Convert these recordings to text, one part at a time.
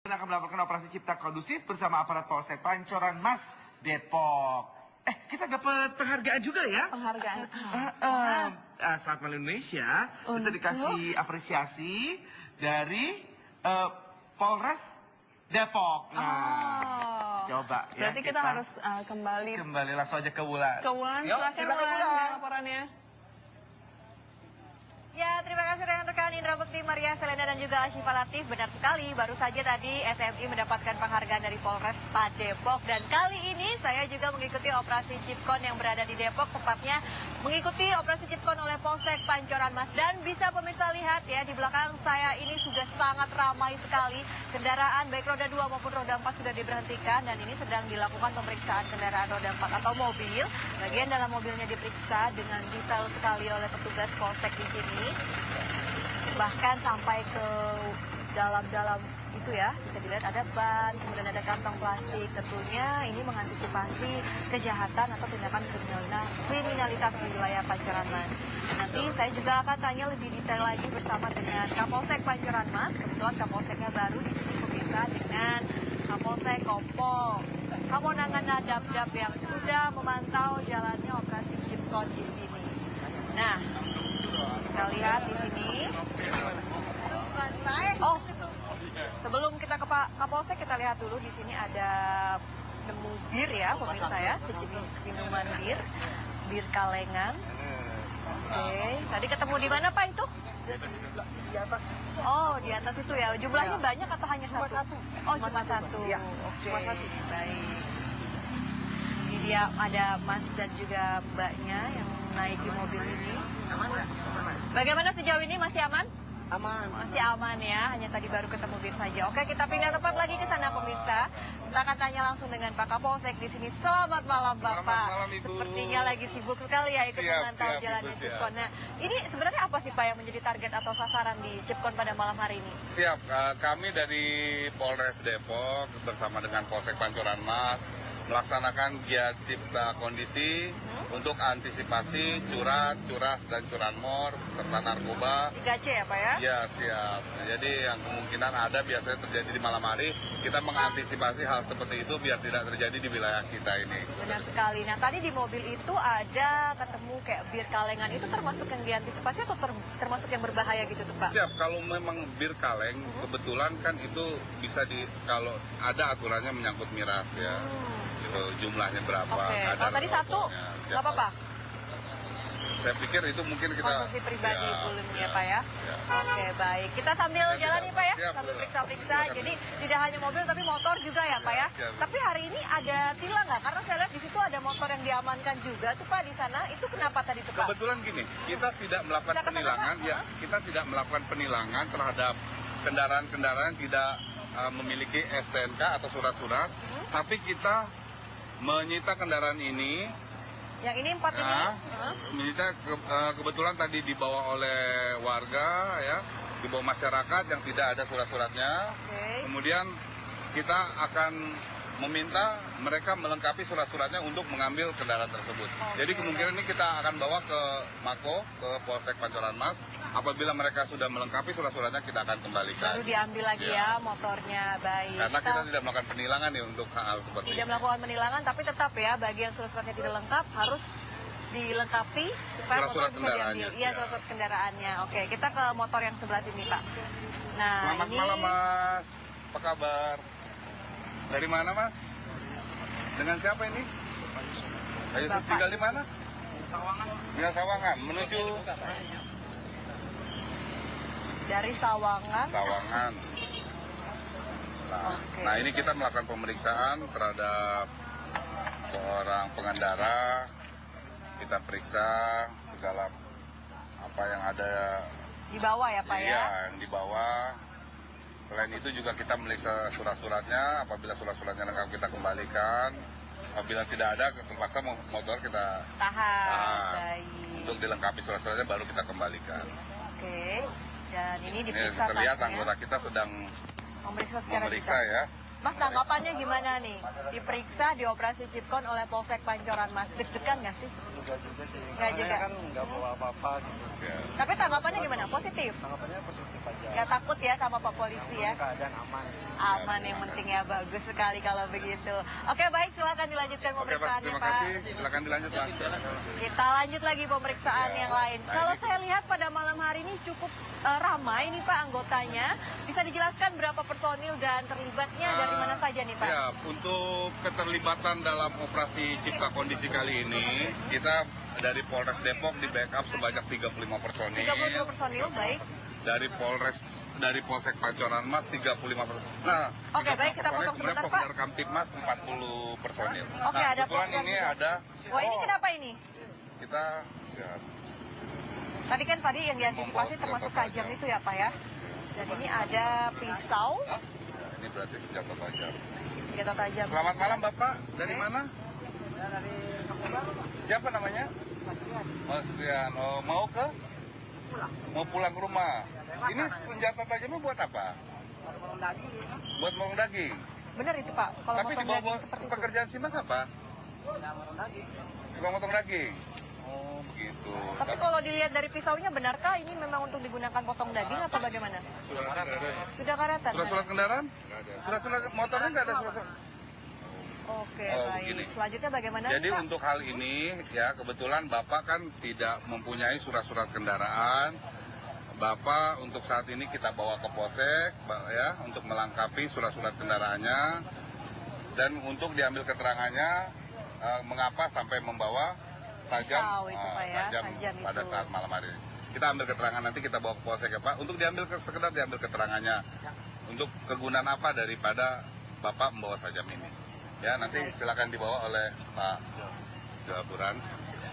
Akan melakukan operasi cipta kondusif bersama aparat Polsek Pancoran Mas Depok. Kita dapat penghargaan juga ya. Penghargaan. Saat Malam Indonesia kita dikasih apresiasi dari Polres Depok. Nah, coba ya. Berarti kita harus kembali langsung aja ke Wulan. ke Wulan. Yuk, Silakan Wulan laporannya. Ya, terima kasih rekan-rekan Indra Bekti, Maria Selena dan juga Asyifa Latif. Benar sekali, baru saja tadi SMI mendapatkan penghargaan dari Polres Depok. Dan kali ini saya juga mengikuti operasi Cipkon yang berada di Depok, tepatnya mengikuti operasi Cipkon oleh Polsek Pancoran Mas. Dan bisa pemirsa lihat ya, di belakang saya ini sudah sangat ramai sekali. Kendaraan baik roda 2 maupun roda 4 sudah diberhentikan dan ini sedang dilakukan pemeriksaan kendaraan roda 4 atau mobil. Bagian dalam mobilnya diperiksa dengan detail sekali oleh petugas Polsek di sini. Bahkan sampai ke dalam-dalam itu ya, bisa dilihat ada ban, kemudian ada kantong plastik. Tentunya ini mengantisipasi kejahatan atau tindakan kriminalitas di wilayah Pancoran Mas. Nanti saya juga akan tanya lebih detail lagi bersama dengan Kapolsek Pancoran Mas. Kebetulan Kapolseknya baru di sini pemirsa, dengan Kapolsek Kompol Kamonangan Nadab yang sudah memantau jalannya operasi Cipkon di sini. Nah, kita lihat di sini. Oh, sebelum kita ke Pak Kapolsek, kita lihat dulu di sini ada nemu bir ya, pemirsa ya, sejenis minuman bir kalengan. Oke, tadi ketemu di mana Pak itu? Di atas. Oh, di atas itu ya. Jumlahnya Ya. banyak atau hanya Cuma satu? satu. Oh, cuma satu. Ya, Oke, cuma satu. baik. Ini dia ada Mas dan juga Mbaknya yang naik di mobil ini. Aman nggak? Aman. Bagaimana sejauh ini, masih aman? Aman. Masih aman ya, hanya tadi baru ketemu bir saja. Oke, kita pindah tempat lagi ke sana pemirsa. Kita akan tanya langsung dengan Pak Kapolsek di sini. Selamat malam Bapak. Selamat malam, Ibu. Sepertinya lagi sibuk sekali ya ikut memantau jalannya Ibu, Cipkon. Nah, ini sebenarnya apa sih Pak yang menjadi target atau sasaran di Cipkon pada malam hari ini? Siap, kami dari Polres Depok bersama dengan Polsek Pancoran Mas melaksanakan giat cipta kondisi untuk antisipasi curas dan curanmor serta narkoba. 3C ya Pak ya? Ya, siap. Jadi yang kemungkinan ada biasanya terjadi di malam hari, kita mengantisipasi hal seperti itu biar tidak terjadi di wilayah kita ini. Benar sekali. Nah, tadi di mobil itu ada ketemu kayak bir kalengan, itu termasuk yang diantisipasi atau termasuk yang berbahaya gitu tuh Pak? Siap, kalau memang bir kaleng, kebetulan kan itu bisa kalau ada aturannya menyangkut miras ya. Gitu, jumlahnya berapa, Oke, kadar kalau tadi satu, rokoknya, nggak apa-apa? Saya pikir itu mungkin kita Konsumsi pribadi belum ya Pak ya? ya. Oke, baik. Kita sambil jalan nih Pak ya, Siap, sambil siap. periksa-periksa. Silakan. Jadi tidak hanya mobil tapi motor juga ya Pak ya? Siap. Tapi hari ini ada tilang nggak? Karena saya lihat di situ ada motor yang diamankan juga tuh Pak di sana. Itu kenapa tadi tuh Pak? Kebetulan gini, kita tidak melakukan Tidak ketangkap, penilangan ya, kita tidak melakukan penilangan terhadap kendaraan-kendaraan yang tidak memiliki STNK atau surat-surat, tapi kita menyita kendaraan ini. Yang ini 4 ini? Nah, menyita kebetulan tadi dibawa oleh warga ya, dibawa masyarakat yang tidak ada surat-suratnya. Oke. Kemudian kita akan meminta mereka melengkapi surat-suratnya untuk mengambil kendaraan tersebut. Jadi kemungkinan ini kita akan bawa ke Mako, ke Polsek Pancoran Mas. Apabila mereka sudah melengkapi surat-suratnya, kita akan kembalikan. Baru diambil lagi ya motornya, baik. Karena kita tidak melakukan penilangan nih untuk hal seperti Tidak ini. melakukan penilangan, tapi tetap ya bagian surat-suratnya tidak lengkap harus dilengkapi supaya Surat-surat motor bisa diambil. kendaraannya, Iya, siap. surat-surat kendaraannya. Oke, kita ke motor yang sebelah sini Pak. Nah, Selamat ini malam Mas, apa kabar? Dari mana Mas? Dengan siapa ini? Ayo Bapak. tinggal di mana? Sawangan. Di Sawangan, menuju dari Sawangan. Sawangan. Nah, Oke. nah, ini kita melakukan pemeriksaan terhadap seorang pengendara. Kita periksa segala apa yang ada Di bawah ya Pak ya? Iya, yang di bawah. Selain itu juga kita memeriksa surat-suratnya. Apabila surat-suratnya lengkap kita kembalikan. Apabila tidak ada, terpaksa motor kita Tahan. Baik. untuk dilengkapi surat-suratnya baru kita kembalikan. Oke. Dan ini Ini diperiksa terlihat tasnya. anggota kita sedang Memeriksa secara memeriksa detail. ya. Mas, tanggapannya gimana nih? Diperiksa di operasi Cipkon oleh Polsek Pancoran, Mas. Deg-degan nggak sih? Juga sih. Nggak juga. Kan nggak bawa apa-apa gitu. Tapi tanggapannya gimana? Positif? Tanggapannya positif aja. Nggak takut ya sama Pak Polisi ya? Keadaan aman. Aman yang penting ya, bagus sekali kalau begitu. Oke, baik, silakan dilanjutkan Oke Pak, pemeriksaannya, terima Pak. kasih. Silakan dilanjut Mas. Kita lanjut lagi pemeriksaan yang lain. Nah, Kalau ini- saya lihat pada malam hari ini cukup ramai nih Pak anggotanya. Bisa dijelaskan berapa personil dan terlibatnya dari mana saja nih Pak? Siap. Untuk keterlibatan dalam operasi Cipta Kondisi kali ini, kita dari Polres Depok di backup sebanyak 35 personil. 32 personil, baik. Dari Polsek Pancoran Mas 35 personil. Nah, Oke, baik, kita personil, potong kemudian sebentar, Pak. Pemdar Kamtipmas 40 personil. Oke, nah, ada kebetulan Pemdar ini juga. ada Wah, ini kenapa ini? kita siap. Tadi kan yang diantisipasi Membawa termasuk senjata tajam tajam. itu ya Pak ya? Dan ini ada pisau, Nah, ini berarti senjata tajam. senjata tajam. Selamat malam Bapak. Dari Oke. mana? Dari Kapolda, Pak. Siapa namanya? Mas Rian. Mas Rian. Oh, mau ke? Pulang. Mau pulang ke rumah. Ini senjata tajamnya buat apa? Baru mau lagi. Buat motong daging. Benar itu Pak, kalau Tapi di motong bawah daging seperti itu. pekerjaan si Mas apa? Ya, mau lagi. Tukang motong daging. Oh, begitu. Tapi kalau dilihat dari pisaunya, benarkah ini memang untuk digunakan potong daging atau bagaimana? surat kendaraan. Sudah karatan? Surat-surat kendaraan? Surat-surat motornya nggak ada surat. Oke, Oh, baik. begini. Selanjutnya bagaimana Jadi Pak? untuk hal ini ya kebetulan Bapak kan tidak mempunyai surat-surat kendaraan. Bapak untuk saat ini kita bawa ke Polsek ya untuk melengkapi surat-surat kendaraannya dan untuk diambil keterangannya mengapa sampai membawa tajam, Pisau itu, Pak, ya, tajam tajam pada itu. saat malam hari ini. Kita ambil keterangan nanti kita bawa ke Polsek ya Pak untuk sekedar diambil keterangannya untuk kegunaan apa daripada Bapak membawa tajam ini. Ya nanti silakan dibawa oleh Pak Jaburan.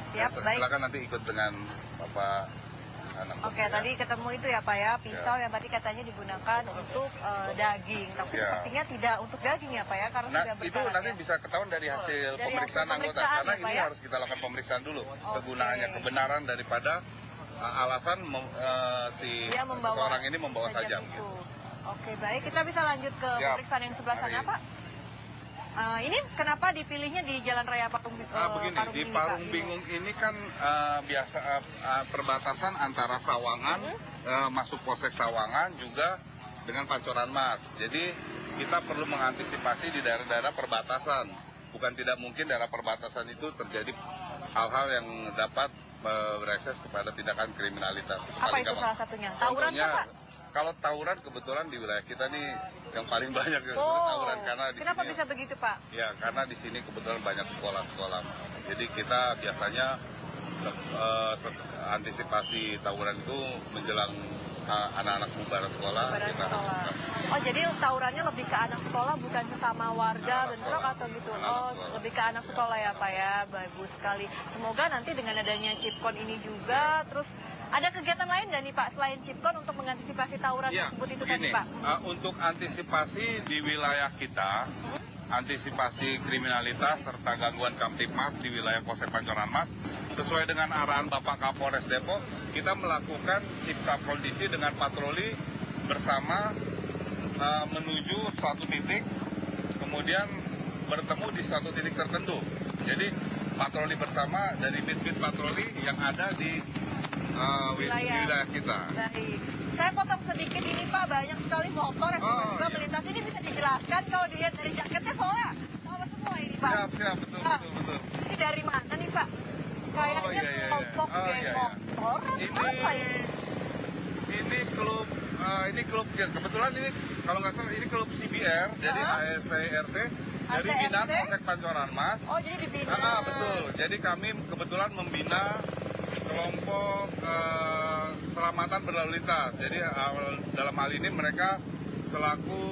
Siap, baik. Silakan nanti ikut dengan Bapak Anam. Oke, tadi ketemu itu ya Pak ya, pisau yang tadi katanya digunakan untuk daging. Tapi Siap. sepertinya tidak untuk daging ya Pak ya, karena Nah, sudah itu berkarat nanti ya. bisa ketahuan dari hasil Dari pemeriksaan hasil anggota pemeriksaan karena ya, Pak, ini ya? harus kita lakukan pemeriksaan dulu Oke. kegunaannya kebenaran daripada alasan si Dia membawa seseorang ini membawa sajam itu. gitu. Oke, baik. Kita bisa lanjut ke Siap. pemeriksaan yang sebelah sana Mari. Pak. Ini kenapa dipilihnya di Jalan Raya Parung Begini, Parung di ini, Parung Pak? Bingung ini kan biasa perbatasan antara Sawangan masuk Polsek Sawangan juga dengan Pancoran Mas. Jadi kita perlu mengantisipasi di daerah-daerah perbatasan. Bukan tidak mungkin daerah perbatasan itu terjadi hal-hal yang dapat berekses kepada tindakan kriminalitas. Apa Paling itu gampang. salah satunya? Tawuran Contohnya, Pak? kalau tawuran kebetulan di wilayah kita nih yang paling banyak Oh, tawuran karena di kenapa sini bisa begitu Pak? ya karena di sini kebetulan banyak sekolah-sekolah. Jadi kita biasanya antisipasi tawuran itu menjelang anak-anak bubaran sekolah. Bubaran kita sekolah. Oh, jadi tawurannya lebih ke anak sekolah bukan sesama warga Anak bentrok sekolah. atau gitu? Anak Oh, sekolah. lebih ke anak sekolah ya Pak ya. Bagus sekali. Semoga nanti dengan adanya Cipkon ini juga, terus ada kegiatan lain nggak nih Pak selain Cipkon untuk mengantisipasi tawuran Ya, tersebut itu begini, tadi Pak? untuk antisipasi di wilayah kita, antisipasi kriminalitas serta gangguan Kamtipmas di wilayah Polsek Pancoran Mas, sesuai dengan arahan Bapak Kapolres Depok, kita melakukan cipta kondisi dengan patroli bersama menuju suatu titik, kemudian bertemu di suatu titik tertentu. Jadi patroli bersama dari bit-bit patroli yang ada di wilayah kita. Baik. Saya potong sedikit ini Pak, banyak sekali motor yang juga iya. melintas. Ini bisa dijelaskan kalau dilihat dari jaketnya soalnya sama semua ini Pak. Siap, betul, Nah, betul. Ini dari mana nih Pak? Kayaknya iya. kelompok Oh, geng iya, iya. motor atau apa ini? Ini klub ya, kebetulan ini kalau nggak salah ini klub CBR, jadi ASCRC dari ASCRC? binaan Polsek Pancoran Mas. Oh, jadi dibina. Betul. Jadi kami kebetulan membina kelompok selamatan berlalu lintas. Jadi dalam hal ini mereka selaku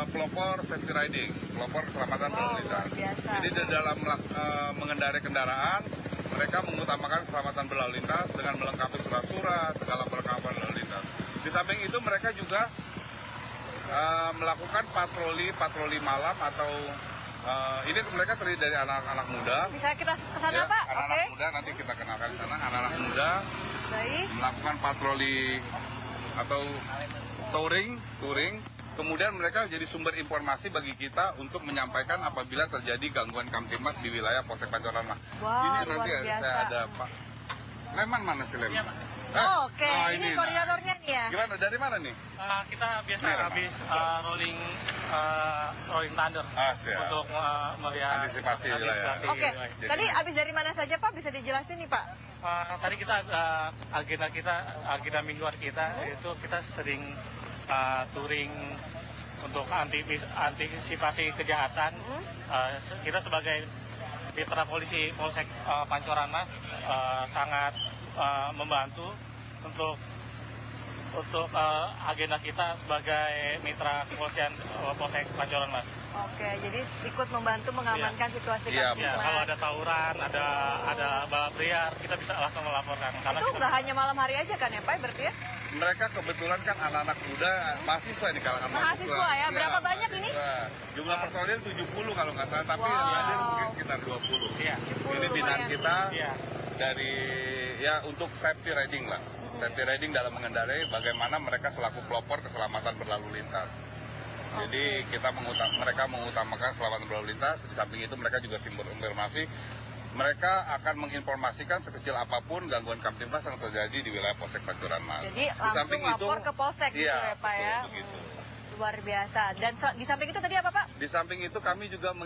pelopor safety riding, pelopor keselamatan berlalu lintas. luar biasa. Jadi di dalam mengendarai kendaraan, mereka mengutamakan keselamatan berlalu lintas dengan melengkapi surat-surat, segala perlengkapan berlalu lintas. Di samping itu mereka juga melakukan patroli malam atau ini mereka terdiri dari anak-anak muda. Bisa kita ke sana Ya, Pak? anak-anak Oke. muda nanti kita kenalkan di sana. Anak-anak muda Baik. melakukan patroli atau touring kemudian mereka jadi sumber informasi bagi kita untuk menyampaikan apabila terjadi gangguan Kamtibmas di wilayah Polsek Pancoran Mas. Wah, Ini nanti luar biasa. saya ada Pak Leman, mana sih Leman? Oke, ini koordinatornya nih ya. Gimana, dari mana nih? Kita biasa Merah, habis rolling thunder Siap. untuk melihat Antisipasi wilayah. Oke, Jadi- tadi habis dari mana saja Pak? Bisa dijelasin nih Pak? Tadi kita agenda mingguan kita itu kita sering touring untuk antisipasi kejahatan. Kita sebagai mitra polisi Polsek Pancoran Mas sangat membantu untuk agenda kita sebagai mitra kepolisian Polsek Pancoran Mas. Oke, jadi ikut membantu mengamankan situasi Iya, Kamtibmas. Ya, kalau ada tawuran, ada balap liar, kita bisa langsung melaporkan. Karena Itu kita- nggak hanya malam hari aja kan ya Pak, berarti ya? Mereka kebetulan kan anak-anak muda, mahasiswa di kalangan mahasiswa. Mahasiswa ya, berapa Iya, banyak ini? mahasiswa. Jumlah personil 70 kalau nggak salah, tapi Wow. yang hadir mungkin sekitar 20. Iya. Ini binaan lumayan. kita Iya. dari ya untuk safety riding lah. Safety riding dalam mengendarai bagaimana mereka selaku pelopor keselamatan berlalu lintas. Jadi mereka mengutamakan keselamatan berlalu lintas. Di samping itu mereka juga sumber informasi. Mereka akan menginformasikan sekecil apapun gangguan Kamtibmas yang terjadi di wilayah Polsek Pancoran Mas. Jadi langsung lapor ke Polsek gitu ya siap, Pak ya? betul, begitu. Luar biasa. Dan di samping itu tadi apa Pak? Di samping itu kami juga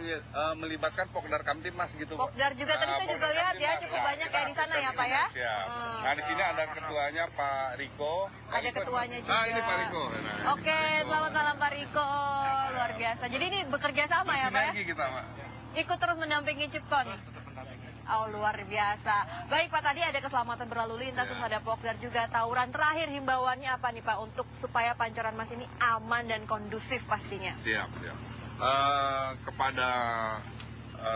melibatkan Pokdar Kamtibmas gitu. Pak. Pokdar juga tadi saya juga Pokdar lihat ya, Kamtibmas. cukup Nah, banyak kita ya di sana ya Pak ya? Siap. Hmm. Nah di sini ada ketuanya Pak Riko. Ada ketuanya juga. Ah ini Pak Riko. Nah, Oke, selamat malam Pak Riko. Luar biasa. Jadi ini bekerja sama ya Pak ya? Bersinergi kita Pak. Ikut terus mendampingi Cipkon. Oh luar biasa. Baik Pak, tadi ada keselamatan berlalu lintas, terus ada Pokdar juga. Tawuran terakhir himbauannya apa nih Pak untuk supaya Pancoran Mas ini aman dan kondusif pastinya? Siap. Kepada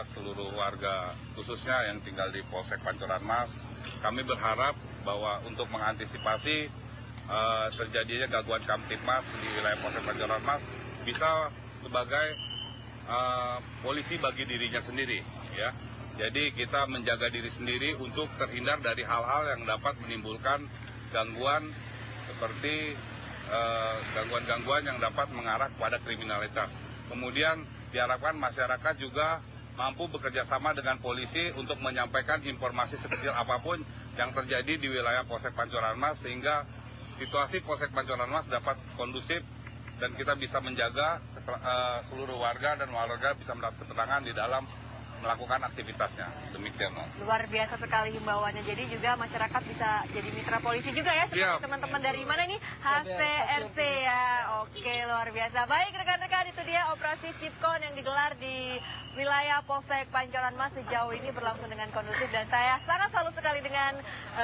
seluruh warga khususnya yang tinggal di Polsek Pancoran Mas, kami berharap bahwa untuk mengantisipasi terjadinya gangguan Kamtibmas di wilayah Polsek Pancoran Mas bisa sebagai polisi bagi dirinya sendiri, ya. Jadi kita menjaga diri sendiri untuk terhindar dari hal-hal yang dapat menimbulkan gangguan seperti gangguan-gangguan yang dapat mengarah kepada kriminalitas. Kemudian diharapkan masyarakat juga mampu bekerja sama dengan polisi untuk menyampaikan informasi sekecil apapun yang terjadi di wilayah Polsek Pancoran Mas sehingga situasi Polsek Pancoran Mas dapat kondusif dan kita bisa menjaga seluruh warga dan warga bisa mendapat ketenangan di dalam melakukan aktivitasnya. Demikian, Mas. Luar biasa sekali himbauannya. Jadi juga masyarakat bisa jadi mitra polisi juga ya. Siap. Teman-teman dari mana nih? HCRC ya. Oke, luar biasa. Baik rekan-rekan, itu dia operasi Cipkon yang digelar di wilayah Polsek Pancoran Mas sejauh ini berlangsung dengan kondusif dan saya sangat salut sekali dengan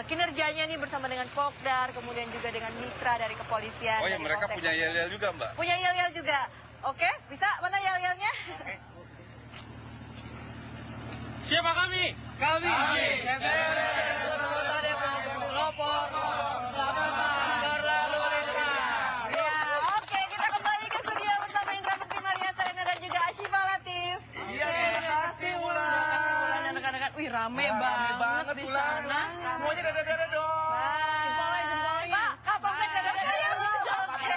kinerjanya nih bersama dengan Pokdar, kemudian juga dengan mitra dari kepolisian. Oh ya, dari mereka Polsek. punya yel-yel juga, Mbak. Punya yel-yel juga. Oke, bisa? Mana yel-yelnya? Siapa kami? Kami. Ya, oke, kita kembali ke studio bersama Indra Bekti, Maria Selena dan juga Ashifa Latif. Iya, terima kasih Wulan. Wulan dan rekan-rekan, wih rame banget di sana. Semuanya dadah-dadah dong. Pak, kapan Black dadah-dadah ya? Oke.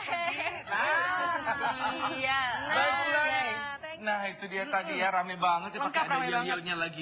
Iya. Baik, Wulan. Iya, thank you. Nah itu dia tadi ya, rame banget ya, Lengkap, pakai ada rame banget. yel-yelnya lagi.